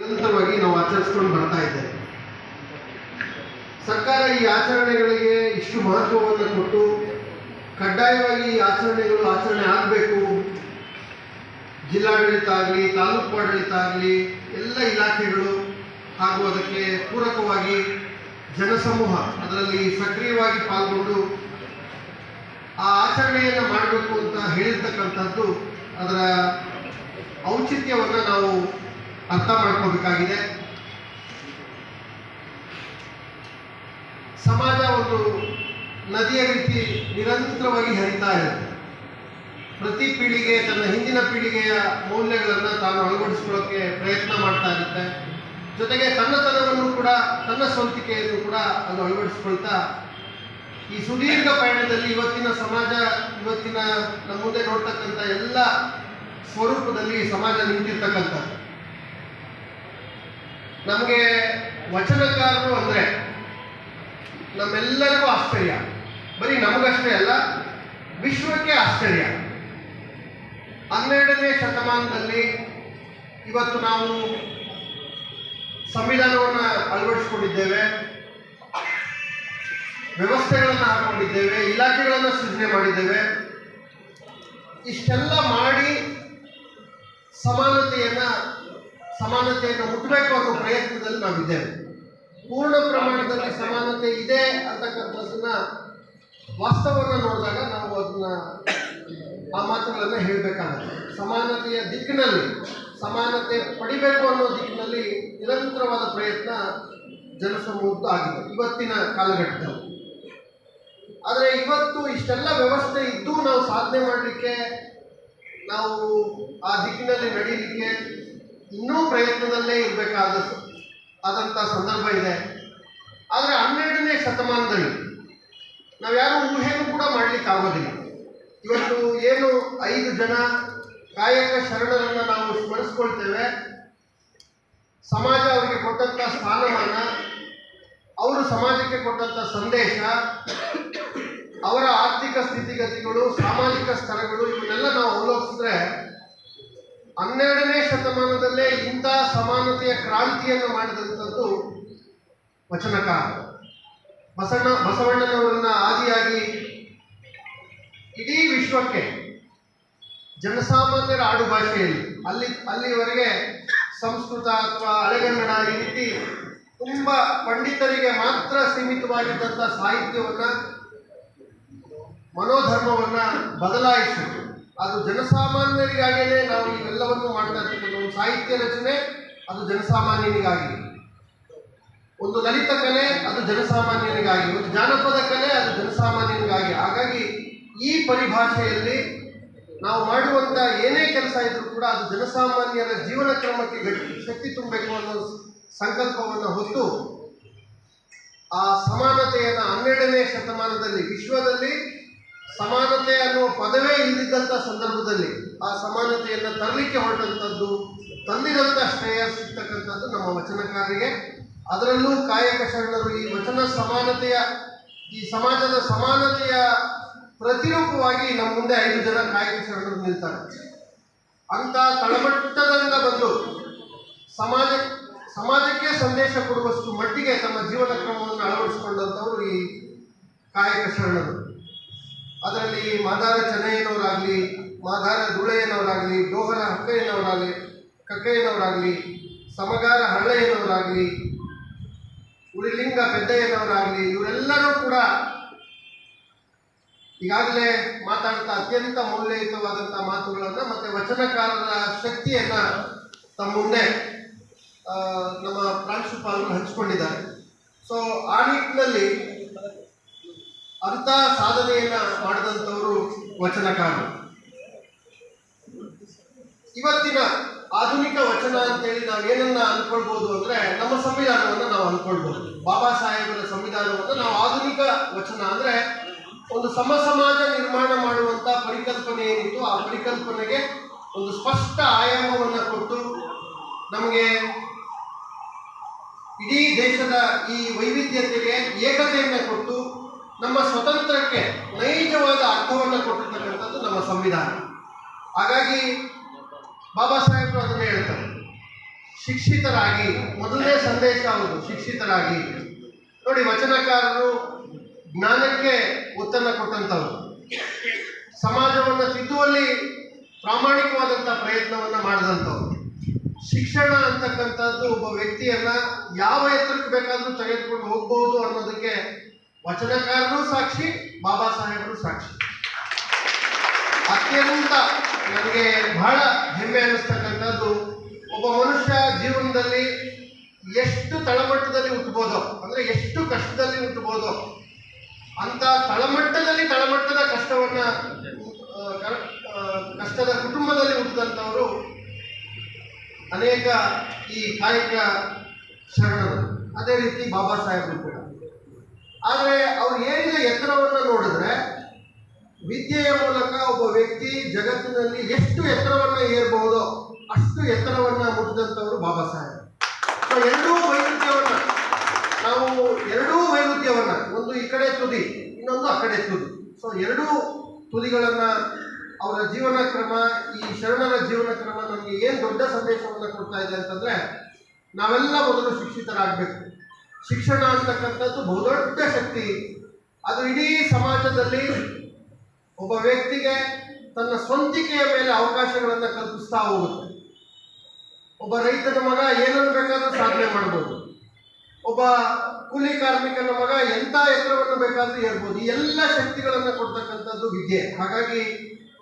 ನಿರಂತರವಾಗಿ ನಾವು ಆಚರಿಸ್ಕೊಂಡು ಬರ್ತಾ ಇದ್ದೇವೆ. ಸರ್ಕಾರ ಈ ಆಚರಣೆಗಳಿಗೆ ಇಷ್ಟು ಮಹತ್ವವನ್ನು ಕೊಟ್ಟು ಕಡ್ಡಾಯವಾಗಿ ಈ ಆಚರಣೆಗಳು ಆಚರಣೆ ಆಗಬೇಕು. ಜಿಲ್ಲಾಡಳಿತ ಆಗಲಿ, ತಾಲೂಕು ಆಡಳಿತ ಆಗಲಿ, ಎಲ್ಲ ಇಲಾಖೆಗಳು ಹಾಗೂ ಅದಕ್ಕೆ ಪೂರಕವಾಗಿ ಜನಸಮೂಹ ಅದರಲ್ಲಿ ಸಕ್ರಿಯವಾಗಿ ಪಾಲ್ಗೊಂಡು ಆ ಆಚರಣೆಯನ್ನು ಮಾಡಬೇಕು ಅಂತ ಹೇಳಿರ್ತಕ್ಕಂಥದ್ದು ಅದರ ಔಚಿತ್ಯವನ್ನು ನಾವು ಅರ್ಥ ಮಾಡ್ಕೋಬೇಕಾಗಿದೆ. ಸಮಾಜ ಒಂದು ನದಿಯ ರೀತಿ ನಿರಂತರವಾಗಿ ಹರಿತಾ ಇರುತ್ತೆ. ಪ್ರತಿ ಪೀಳಿಗೆ ತನ್ನ ಹಿಂದಿನ ಪೀಳಿಗೆಯ ಮೌಲ್ಯಗಳನ್ನು ತಾನು ಅಳವಡಿಸ್ಕೊಳ್ಳೋಕ್ಕೆ ಪ್ರಯತ್ನ ಮಾಡ್ತಾ ಇರುತ್ತೆ. ಜೊತೆಗೆ ತನ್ನತನವನ್ನು ಕೂಡ, ತನ್ನ ಸ್ವಂತಿಕೆಯನ್ನು ಕೂಡ ಅದು ಅಳವಡಿಸ್ಕೊಳ್ತಾ ಈ ಸುದೀರ್ಘ ಪಯಣದಲ್ಲಿ ಇವತ್ತಿನ ಸಮಾಜ, ಇವತ್ತಿನ ನಮ್ಮ ಮುಂದೆ ನೋಡ್ತಕ್ಕಂಥ ಎಲ್ಲ ಸ್ವರೂಪದಲ್ಲಿ ಸಮಾಜ ನಿಂತಿರ್ತಕ್ಕಂಥದ್ದು. ನಮಗೆ ವಚನಕಾರರು ಅಂದರೆ ನಮ್ಮೆಲ್ಲರಿಗೂ ಆಶ್ಚರ್ಯ. ಬರೀ ನಮಗಷ್ಟೇ ಅಲ್ಲ, ವಿಶ್ವಕ್ಕೆ ಆಶ್ಚರ್ಯ. 12ನೇ ಶತಮಾನದಲ್ಲಿ ಇವತ್ತು ನಾವು ಸಂವಿಧಾನವನ್ನು ಅಳವಡಿಸಿಕೊಂಡಿದ್ದೇವೆ, ವ್ಯವಸ್ಥೆಗಳನ್ನು ಹಾಕೊಂಡಿದ್ದೇವೆ, ಇಲಾಖೆಗಳನ್ನು ಸೃಜನೆ ಮಾಡಿದ್ದೇವೆ. ಇಷ್ಟೆಲ್ಲ ಮಾಡಿ ಸಮಾನತೆಯನ್ನು ಮುಟ್ಟಬೇಕು ಅನ್ನೋ ಪ್ರಯತ್ನದಲ್ಲಿ ನಾವಿದ್ದೇವೆ. ಪೂರ್ಣ ಪ್ರಮಾಣದಲ್ಲಿ ಸಮಾನತೆ ಇದೆ ಅಂತಕ್ಕಂಥದ್ದನ್ನ ವಾಸ್ತವವನ್ನು ನೋಡಿದಾಗ ನಾವು ಆ ಮಾತುಗಳನ್ನು ಹೇಳಬೇಕಾಗುತ್ತೆ. ಸಮಾನತೆಯ ದಿಕ್ಕಿನಲ್ಲಿ, ಸಮಾನತೆ ಪಡಿಬೇಕು ಅನ್ನೋ ದಿಕ್ಕಿನಲ್ಲಿ ನಿರಂತರವಾದ ಪ್ರಯತ್ನ ಜನಸಮೂಹದ್ದು ಆಗಿದೆ ಇವತ್ತಿನ ಕಾಲಘಟ್ಟದಲ್ಲಿ. ಆದರೆ ಇವತ್ತು ಇಷ್ಟೆಲ್ಲ ವ್ಯವಸ್ಥೆ ಇದ್ದು ನಾವು ಸಾಧನೆ ಮಾಡಲಿಕ್ಕೆ, ನಾವು ಆ ದಿಕ್ಕಿನಲ್ಲಿ ನಡೀಲಿಕ್ಕೆ ಇನ್ನೂ ಪ್ರಯತ್ನದಲ್ಲೇ ಆದಂಥ ಸಂದರ್ಭ ಇದೆ. ಆದರೆ 12ನೇ ಶತಮಾನದಲ್ಲಿ ನಾವ್ಯಾರು ಊಹೆನೂ ಕೂಡ ಮಾಡಲಿಕ್ಕೆ ಆಗೋದಿಲ್ಲ. ಇವತ್ತು ಏನು 5 ಜನ ಕಾಯಕ ಶರಣರನ್ನು ನಾವು ಸ್ಮರಿಸ್ಕೊಳ್ತೇವೆ, ಸಮಾಜ ಅವರಿಗೆ ಕೊಟ್ಟಂಥ ಸ್ಥಾನಮಾನ, ಅವರು ಸಮಾಜಕ್ಕೆ ಕೊಟ್ಟಂಥ ಸಂದೇಶ, ಅವರ ಆರ್ಥಿಕ ಸ್ಥಿತಿಗತಿಗಳು, ಸಾಮಾಜಿಕ ಸ್ತರಗಳು, ಇವನ್ನೆಲ್ಲ ನಾವು ಅವಲೋಕಿಸಿದ್ರೆ 12ನೇ ಶತಮಾನದಲ್ಲೇ ಇಂಥ ಸಮಾನತೆಯ ಕ್ರಾಂತಿಯನ್ನು ಮಾಡಿದಂಥದ್ದು ವಚನಕಾರ ಬಸವಣ್ಣನವರನ್ನ ಆದಿಯಾಗಿ ಇಡೀ ವಿಶ್ವಕ್ಕೆ ಜನಸಾಮಾನ್ಯರ ಆಡುಭಾಷೆಯಲ್ಲಿ ಅಲ್ಲಿವರೆಗೆ ಸಂಸ್ಕೃತ ಅಥವಾ ಹಳೆಗನ್ನಡ ಈ ರೀತಿ ತುಂಬ ಪಂಡಿತರಿಗೆ ಮಾತ್ರ ಸೀಮಿತವಾಗಿದ್ದಂಥ ಸಾಹಿತ್ಯವನ್ನು, ಮನೋಧರ್ಮವನ್ನು ಬದಲಾಯಿಸಿ ಅದು ಜನಸಾಮಾನ್ಯರಿಗಾಗಿಯೇ ನಾವು ಇವೆಲ್ಲವನ್ನು ಮಾಡ್ತಾ ಇರ್ತಕ್ಕಂಥ ಒಂದು ಸಾಹಿತ್ಯ ರಚನೆ, ಅದು ಜನಸಾಮಾನ್ಯನಿಗಾಗಿ. ಒಂದು ಲಲಿತ ಕಲೆ, ಅದು ಜನಸಾಮಾನ್ಯನಿಗಾಗಿ. ಒಂದು ಜಾನಪದ ಕಲೆ, ಅದು ಜನಸಾಮಾನ್ಯನಿಗಾಗಿ. ಹಾಗಾಗಿ ಈ ಪರಿಭಾಷೆಯಲ್ಲಿ ನಾವು ಮಾಡುವಂಥ ಏನೇ ಕೆಲಸ ಇದ್ರೂ ಕೂಡ ಅದು ಜನಸಾಮಾನ್ಯರ ಜೀವನ ಕ್ರಮಕ್ಕೆ ಶಕ್ತಿ ತುಂಬಬೇಕು ಅನ್ನೋ ಸಂಕಲ್ಪವನ್ನು ಹೊತ್ತು ಆ ಸಮಾನತೆಯನ್ನು 12ನೇ ಶತಮಾನದಲ್ಲಿ ವಿಶ್ವದಲ್ಲಿ ಸಮಾನತೆ ಅನ್ನುವ ಪದವೇ ಇಲ್ಲದಿದ್ದಂಥ ಸಂದರ್ಭದಲ್ಲಿ ಆ ಸಮಾನತೆಯನ್ನು ತರಲಿಕ್ಕೆ ಹೊರಟಂಥದ್ದು, ತಂದಿದಂಥ ಶ್ರೇಯ ಸಿಗ್ತಕ್ಕಂಥದ್ದು ನಮ್ಮ ವಚನಕಾರರಿಗೆ. ಅದರಲ್ಲೂ ಕಾಯಕ ಶರಣರು ಈ ವಚನ ಸಮಾನತೆಯ, ಈ ಸಮಾಜದ ಸಮಾನತೆಯ ಪ್ರತಿರೂಪವಾಗಿ ನಮ್ಮ ಮುಂದೆ 5 ಜನ ಕಾಯಕ ಶರಣರು ನಿಲ್ತಾರೆ. ಅಂಥ ತಳಮಟ್ಟದಿಂದ ಬಂದು ಸಮಾಜಕ್ಕೆ ಸಂದೇಶ ಕೊಡುವಷ್ಟು ಮಟ್ಟಿಗೆ ತಮ್ಮ ಜೀವನ ಕ್ರಮವನ್ನು ಅಳವಡಿಸಿಕೊಂಡಂಥವರು ಈ ಕಾಯಕ ಶರಣರು. ಅದರಲ್ಲಿ ಮಾದಾರ ಚೆನ್ನಯ್ಯನವರಾಗಲಿ, ಮಾದಾರ ಧೂಳೆಯನವರಾಗಲಿ, ಡೋಹರ ಕಕ್ಕಯ್ಯನವರಾಗಲಿ, ಸಮಗಾರ ಹಳ್ಳಯ್ಯನವರಾಗಲಿ, ಉಳಿಲಿಂಗ ಪೆದ್ದಯ್ಯನವರಾಗಲಿ, ಇವರೆಲ್ಲರೂ ಕೂಡ ಈಗಾಗಲೇ ಮಾತಾಡ್ತಾ ಅತ್ಯಂತ ಮೌಲ್ಯಯುತವಾದಂಥ ಮಾತುಗಳನ್ನು ಮತ್ತು ವಚನಕಾರರ ಶಕ್ತಿಯನ್ನು ತಮ್ಮ ಮುಂದೆ ನಮ್ಮ ಪ್ರಾಂಶುಪಾಲರು ಹಂಚಿಕೊಂಡಿದ್ದಾರೆ. ಸೊ ಆ ನಿಟ್ಟಿನಲ್ಲಿ ಅಂಥ ಸಾಧನೆಯನ್ನು ಮಾಡಿದಂಥವರು ವಚನಕಾರರು. ಇವತ್ತಿನ ಆಧುನಿಕ ವಚನ ಅಂತೇಳಿ ನಾವು ಏನನ್ನ ಅಂದ್ಕೊಳ್ಬೋದು ಅಂದರೆ ನಮ್ಮ ಸಂವಿಧಾನವನ್ನು ನಾವು ಅಂದ್ಕೊಳ್ಬೋದು. ಬಾಬಾ ಸಾಹೇಬರ ಸಂವಿಧಾನವನ್ನು ನಾವು ಆಧುನಿಕ ವಚನ ಅಂದರೆ ಒಂದು ಸಮಾಜ ನಿರ್ಮಾಣ ಮಾಡುವಂಥ ಪರಿಕಲ್ಪನೆ ಏನಿತ್ತು, ಆ ಪರಿಕಲ್ಪನೆಗೆ ಒಂದು ಸ್ಪಷ್ಟ ಆಯಾಮವನ್ನು ಕೊಟ್ಟು ನಮಗೆ ಇಡೀ ದೇಶದ ಈ ವೈವಿಧ್ಯತೆಗೆ ಏಕತೆಯನ್ನು ಕೊಟ್ಟು ನಮ್ಮ ಸ್ವತಂತ್ರಕ್ಕೆ ನೈಜವಾದ ಅರ್ಥವನ್ನು ಕೊಟ್ಟಿರ್ತಕ್ಕಂಥದ್ದು ನಮ್ಮ ಸಂವಿಧಾನ. ಹಾಗಾಗಿ ಬಾಬಾ ಸಾಹೇಬರು ಅದನ್ನೇ ಹೇಳ್ತಾರೆ, ಶಿಕ್ಷಿತರಾಗಿ, ಮೊದಲನೇ ಸಂದೇಶ ಹೌದು, ಶಿಕ್ಷಿತರಾಗಿ. ನೋಡಿ, ವಚನಕಾರರು ಜ್ಞಾನಕ್ಕೆ ಒತ್ತನ್ನು ಕೊಟ್ಟಂಥವ್ರು, ಸಮಾಜವನ್ನು ತಿದ್ದುವಲ್ಲಿ ಪ್ರಾಮಾಣಿಕವಾದಂಥ ಪ್ರಯತ್ನವನ್ನು ಮಾಡಿದಂಥವ್ರು. ಶಿಕ್ಷಣ ಅಂತಕ್ಕಂಥದ್ದು ಒಬ್ಬ ವ್ಯಕ್ತಿಯನ್ನ ಯಾವ ಎತ್ತರಕ್ಕೆ ಬೇಕಾದರೂ ತೆಗೆದುಕೊಂಡು ಹೋಗ್ಬೋದು ಅನ್ನೋದಕ್ಕೆ ವಚನಕಾರರು ಸಾಕ್ಷಿ, ಬಾಬಾ ಸಾಹೇಬರು ಸಾಕ್ಷಿ. ಅತ್ಯಂತ ನನಗೆ ಬಹಳ ಹೆಮ್ಮೆ ಅನ್ನಿಸ್ತಕ್ಕಂಥದ್ದು, ಒಬ್ಬ ಮನುಷ್ಯ ಜೀವನದಲ್ಲಿ ಎಷ್ಟು ತಳಮಟ್ಟದಲ್ಲಿ ಹುಟ್ಟಬೋದೋ, ಅಂದರೆ ಎಷ್ಟು ಕಷ್ಟದಲ್ಲಿ ಹುಟ್ಟಬೋದೋ ಅಂತ ತಳಮಟ್ಟದ ಕಷ್ಟವನ್ನು, ಕಷ್ಟದ ಕುಟುಂಬದಲ್ಲಿ ಹುಟ್ಟಿದಂಥವರು ಅನೇಕ ಈ ಕಾಯಕ ಶರಣರು, ಅದೇ ರೀತಿ ಬಾಬಾ ಸಾಹೇಬರು ಕೂಡ. ಆದರೆ ಅವ್ರು ಏರಿದ ಎತ್ತರವನ್ನು ನೋಡಿದ್ರೆ, ವಿದ್ಯೆಯ ಮೂಲಕ ಒಬ್ಬ ವ್ಯಕ್ತಿ ಜಗತ್ತಿನಲ್ಲಿ ಎಷ್ಟು ಎತ್ತರವನ್ನು ಏರಬಹುದೋ ಅಷ್ಟು ಎತ್ತರವನ್ನು ಮುಟ್ಟಿದಂಥವರು ಬಾಬಾ ಸಾಹೇಬ್. ಎರಡೂ ವೈರುಧ್ಯವನ್ನ, ಒಂದು ಈ ಕಡೆ ತುದಿ, ಇನ್ನೊಂದು ಆ ಕಡೆ ತುದಿ. ಎರಡೂ ತುದಿಗಳನ್ನು ಅವರ ಜೀವನ ಕ್ರಮ, ಈ ಶರಣರ ಜೀವನ ಕ್ರಮ ನಮಗೆ ಏನು ದೊಡ್ಡ ಸಂದೇಶವನ್ನು ಕೊಡ್ತಾ ಇದೆ ಅಂತಂದರೆ, ನಾವೆಲ್ಲ ಮೊದಲು ಶಿಕ್ಷಿತರಾಗಬೇಕು. ಶಿಕ್ಷಣ ಅಂತಕ್ಕಂಥದ್ದು ಬಹುದೊಡ್ಡ ಶಕ್ತಿ. ಅದು ಇಡೀ ಸಮಾಜದಲ್ಲಿ ಒಬ್ಬ ವ್ಯಕ್ತಿಗೆ ತನ್ನ ಸ್ವಂತಿಕೆಯ ಮೇಲೆ ಅವಕಾಶಗಳನ್ನು ಕಲ್ಪಿಸ್ತಾ ಹೋಗುತ್ತೆ. ಒಬ್ಬ ರೈತನ ಮಗ ಏನನ್ನು ಬೇಕಾದರೂ ಸಾಧನೆ ಮಾಡ್ಬೋದು, ಒಬ್ಬ ಕೂಲಿ ಕಾರ್ಮಿಕನ ಮಗ ಎಂಥ ಎತ್ತರವನ್ನು ಬೇಕಾದರೂ ಏರ್ಬೋದು. ಈ ಎಲ್ಲ ಶಕ್ತಿಗಳನ್ನು ಕೊಡ್ತಕ್ಕಂಥದ್ದು ವಿದ್ಯೆ. ಹಾಗಾಗಿ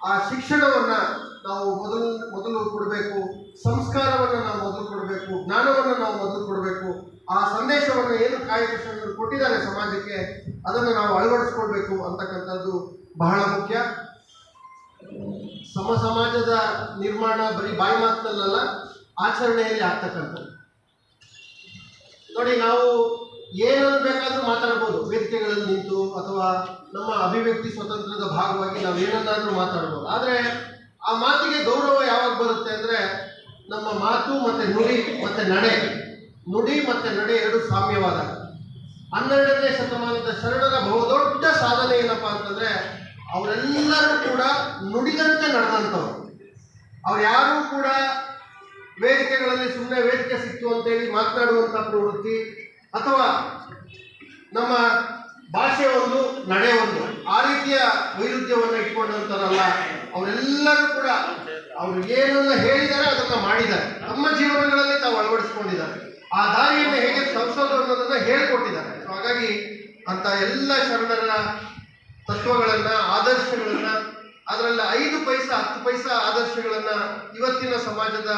ಆ ಶಿಕ್ಷಣವನ್ನು ನಾವು ಮೊದಲು ಕೊಡಬೇಕು, ಸಂಸ್ಕಾರವನ್ನು ನಾವು ಮೊದಲು ಕೊಡಬೇಕು, ಜ್ಞಾನವನ್ನು ನಾವು ಮೊದಲು ಕೊಡಬೇಕು. ಆ ಸಂದೇಶವನ್ನು ಏನು ಕಾಯಕ ಶರಣರು ಕೊಟ್ಟಿದ್ದಾರೆ ಸಮಾಜಕ್ಕೆ, ಅದನ್ನು ನಾವು ಅಳವಡಿಸ್ಕೊಳ್ಬೇಕು ಅಂತಕ್ಕಂಥದ್ದು ಬಹಳ ಮುಖ್ಯ. ಸಮಾಜದ ನಿರ್ಮಾಣ ಬರೀ ಬಾಯಿ ಮಾತಿನಲ್ಲ, ಆಚರಣೆಯಲ್ಲಿ ಆಗ್ತಕ್ಕಂಥದ್ದು. ನೋಡಿ, ನಾವು ಏನನ್ನು ಬೇಕಾದರೂ ಮಾತಾಡ್ಬೋದು, ವೇದಿಕೆಗಳಲ್ಲಿ ನಿಂತು ಅಥವಾ ನಮ್ಮ ಅಭಿವ್ಯಕ್ತಿ ಸ್ವಾತಂತ್ರ್ಯದ ಭಾಗವಾಗಿ ನಾವು ಏನನ್ನಾದರೂ ಮಾತಾಡ್ಬೋದು. ಆದರೆ ಆ ಮಾತಿಗೆ ಗೌರವ ಯಾವಾಗ ಬರುತ್ತೆ ಅಂದರೆ, ನಮ್ಮ ಮಾತು ಮತ್ತು ನುಡಿ ಮತ್ತು ನಡೆ ಎರಡು ಸಾಮ್ಯವಾದಾಗ. 12ನೇ ಶತಮಾನದ ಶರಣರ ಬಹುದೊಡ್ಡ ಸಾಧನೆ ಏನಪ್ಪ ಅಂತಂದರೆ, ಅವರೆಲ್ಲರೂ ಕೂಡ ನುಡಿದಂತೆ ನಡೆದಂಥವ್ರು. ಅವ್ರು ಯಾರೂ ಕೂಡ ವೇದಿಕೆಗಳಲ್ಲಿ ಸುಮ್ಮನೆ ವೇದಿಕೆ ಸಿಕ್ತು ಅಂತೇಳಿ ಮಾತನಾಡುವಂಥ ಪ್ರವೃತ್ತಿ, ಅಥವಾ ನಮ್ಮ ಭಾಷೆ ಒಂದು ನಡೆ ಒಂದು, ಆ ರೀತಿಯ ವೈರುಧ್ಯವನ್ನು ಇಟ್ಕೊಂಡಂಥರಲ್ಲ. ಅವರೆಲ್ಲರೂ ಕೂಡ ಅವರು ಏನನ್ನ ಹೇಳಿದ್ದಾರೆ ಅದನ್ನು ಮಾಡಿದ್ದಾರೆ, ತಮ್ಮ ಜೀವನಗಳಲ್ಲಿ ತಾವು ಅಳವಡಿಸ್ಕೊಂಡಿದ್ದಾರೆ. ಆ ದಾರಿಯನ್ನು ಹೇಗೆ ಸವಿಸೋದು ಅನ್ನೋದನ್ನು ಹೇಳಿಕೊಟ್ಟಿದ್ದಾರೆ. ಹಾಗಾಗಿ ಅಂಥ ಎಲ್ಲ ಶರಣರ ತತ್ವಗಳನ್ನು, ಆದರ್ಶಗಳನ್ನು, ಅದರಲ್ಲಿ 5 ಪೈಸಾ 10 ಪೈಸಾ ಆದರ್ಶಗಳನ್ನು ಇವತ್ತಿನ ಸಮಾಜದ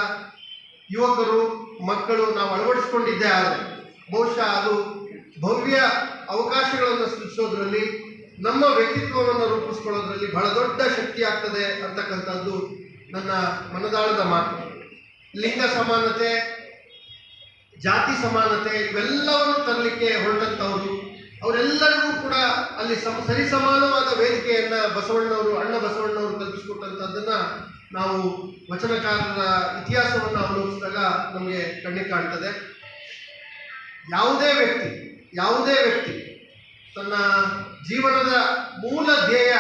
ಯುವಕರು, ಮಕ್ಕಳು ನಾವು ಅಳವಡಿಸ್ಕೊಂಡಿದ್ದೇ ಆದರೆ ಬಹುಶಃ ಅದು ಭವ್ಯ ಅವಕಾಶಗಳನ್ನು ಸೃಷ್ಟಿಸೋದ್ರಲ್ಲಿ, ನಮ್ಮ ವ್ಯಕ್ತಿತ್ವವನ್ನು ರೂಪಿಸ್ಕೊಳ್ಳೋದ್ರಲ್ಲಿ ಬಹಳ ದೊಡ್ಡ ಶಕ್ತಿ ಆಗ್ತದೆ ಅಂತಕ್ಕಂಥದ್ದು ನನ್ನ ಮನದಾಳದ ಮಾತು. ಲಿಂಗ ಸಮಾನತೆ, ಜಾತಿ ಸಮಾನತೆ ಇವೆಲ್ಲವನ್ನು ತರಲಿಕ್ಕೆ ಹೊರಟಂಥವರು, ಅವರೆಲ್ಲರಿಗೂ ಕೂಡ ಅಲ್ಲಿ ಸರಿಸಮಾನವಾದ ವೇದಿಕೆಯನ್ನು ಅಣ್ಣ ಬಸವಣ್ಣವರು ಕಲ್ಪಿಸಿಕೊಟ್ಟಂಥದ್ದನ್ನು ನಾವು ವಚನಕಾರರ ಇತಿಹಾಸವನ್ನು ಅವಲೋಕಿಸಿದಾಗ ನಮಗೆ ಕಣ್ಣಿಗೆ ಕಾಣ್ತದೆ. ಯಾವುದೇ ವ್ಯಕ್ತಿ ತನ್ನ ಜೀವನದ ಮೂಲ ಧ್ಯೇಯ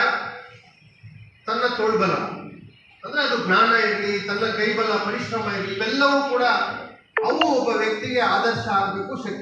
ತನ್ನ ತೋಳ್ಬಲ, ಅಂದರೆ ಅದು ಜ್ಞಾನ ಇರಲಿ, ತನ್ನ ಕೈಬಲ, ಪರಿಶ್ರಮ ಇರಲಿ, ಇವೆಲ್ಲವೂ ಕೂಡ ಅವು ಒಬ್ಬ ವ್ಯಕ್ತಿಗೆ ಆದರ್ಶ ಆಗಬೇಕು, ಶಕ್ತಿ